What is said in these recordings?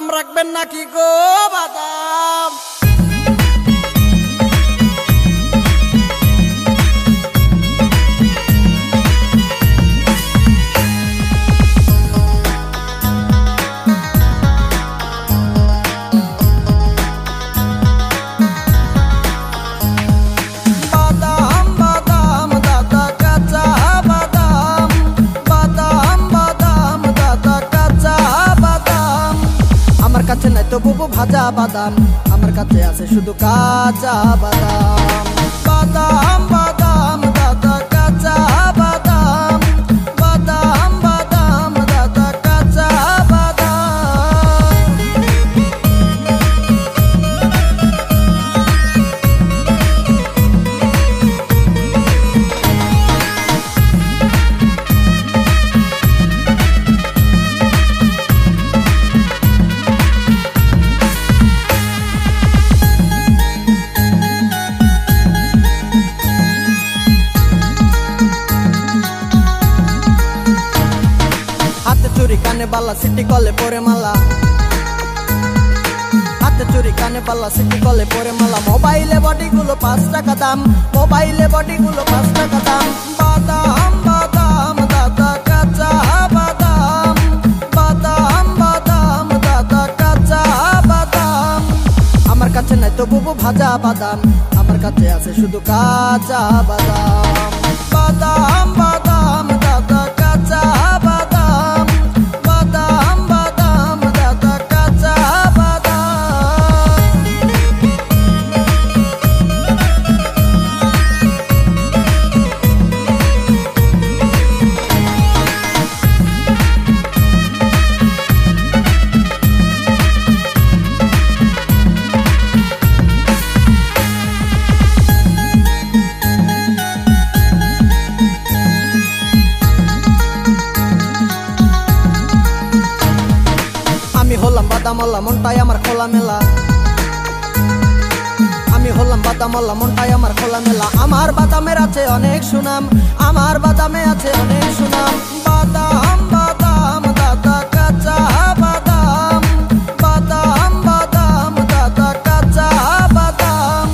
বাদাম রাখবেন নাকি গো বাদাম? আমার কাছে নাই তো বুবু ভাজা বাদাম, আমার কাছে আছে শুধু কাঁচা বাদাম। বাদাম বাদাম দাদা কাঁচা বাদাম, বাদাম বাদাম দাদা কাঁচা বাদাম। হাতে চুরি কানে বালা সিটি কলে পরে মালা, হাতে চুরি কানে বালা সিটি কলে পরে মালা। মোবাইলে বডি গুলো 5 টাকা দাম, মোবাইলে বডি গুলো 5 টাকা দাম। বাদাম বাদাম দাদা কাঁচা বাদাম, বাদাম বাদাম দাদা কাঁচা বাদাম। আমার কাছে নাই তো বুবু ভাজা বাদাম, আমার কাছে আছে শুধু কাঁচা বাদাম। বাদাম বাদাম দাদা কাঁচা বাদাম, বাদাম বাদাম দাদা কাঁচা বাদাম। আমি হলাম বাদামওয়ালা মনটাই আমার খোলা মেলা, আমি হলাম বাদামওয়ালা মনটাই আমার খোলা মেলা। আমার বাদামের আছে অনেক সুনাম, আমার বাদামে আছে অনেক সুনাম। বাদাম বাদাম দাদা কাঁচা বাদাম, বাদাম বাদাম দাদা কাঁচা বাদাম।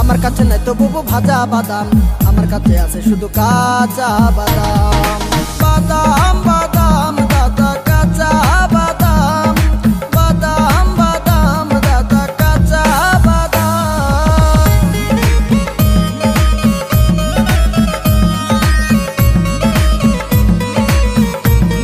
আমার কাছে নাই তো বুবু ভাজা বাদাম, আমার কাছে আছে শুধু কাঁচা বাদাম।